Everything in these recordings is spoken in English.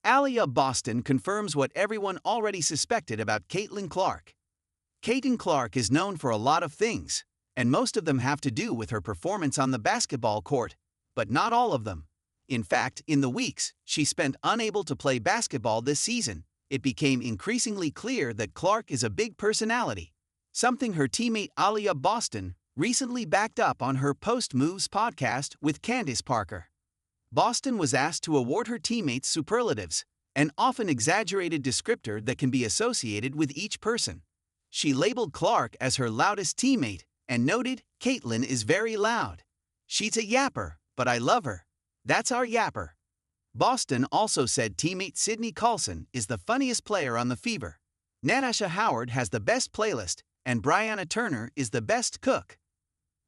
Aliyah Boston confirms what everyone already suspected about Caitin Clark. Caitin Clark is known for a lot of things, and most of them have to do with her performance on the basketball court, but not all of them. In fact, in the weeks she spent unable to play basketball this season, it became increasingly clear that Clark is a big personality, something her teammate Aliyah Boston recently backed up on her Post Moves podcast with Candace Parker. Boston was asked to award her teammates superlatives, an often exaggerated descriptor that can be associated with each person. She labeled Clark as her loudest teammate and noted, "Caitlin is very loud. She's a yapper, but I love her. That's our yapper." Boston also said teammate Sydney Coulson is the funniest player on the Fever. Natasha Howard has the best playlist, and Brianna Turner is the best cook.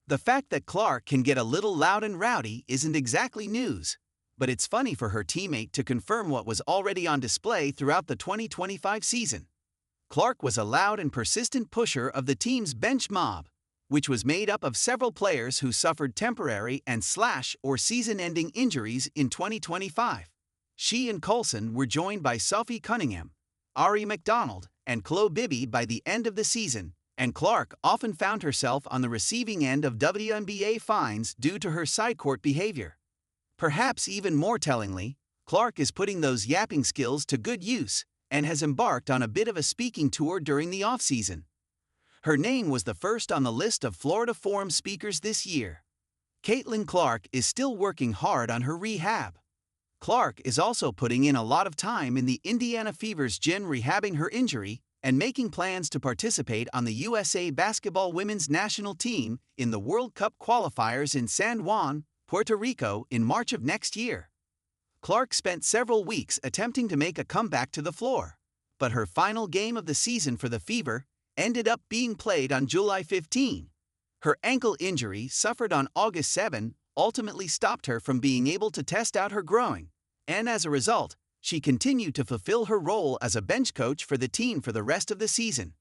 The fact that Clark can get a little loud and rowdy isn't exactly news, but it's funny for her teammate to confirm what was already on display throughout the 2025 season. Clark was a loud and persistent pusher of the team's bench mob, which was made up of several players who suffered temporary and/or season-ending injuries in 2025. She and Coulson were joined by Sophie Cunningham, Ari McDonald, and Chloe Bibby by the end of the season, and Clark often found herself on the receiving end of WNBA fines due to her sidecourt behavior. Perhaps even more tellingly, Clark is putting those yapping skills to good use and has embarked on a bit of a speaking tour during the offseason. Her name was the first on the list of Florida Forum speakers this year. Caitin Clark is still working hard on her rehab. Clark is also putting in a lot of time in the Indiana Fever's gym rehabbing her injury and making plans to participate on the USA Basketball Women's National Team in the World Cup qualifiers in San Juan, Puerto Rico in March of next year. Clark spent several weeks attempting to make a comeback to the floor, but her final game of the season for the Fever ended up being played on July 15. Her ankle injury, suffered on August 7, ultimately stopped her from being able to test out her growing, and as a result, she continued to fulfill her role as a bench coach for the team for the rest of the season.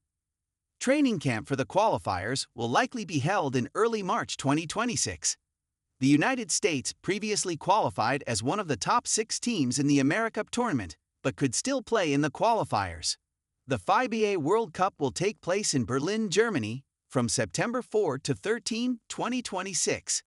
Training camp for the qualifiers will likely be held in early March 2026. The United States previously qualified as one of the top 6 teams in the Americup tournament, but could still play in the qualifiers. The FIBA World Cup will take place in Berlin, Germany, from September 4 to 13, 2026.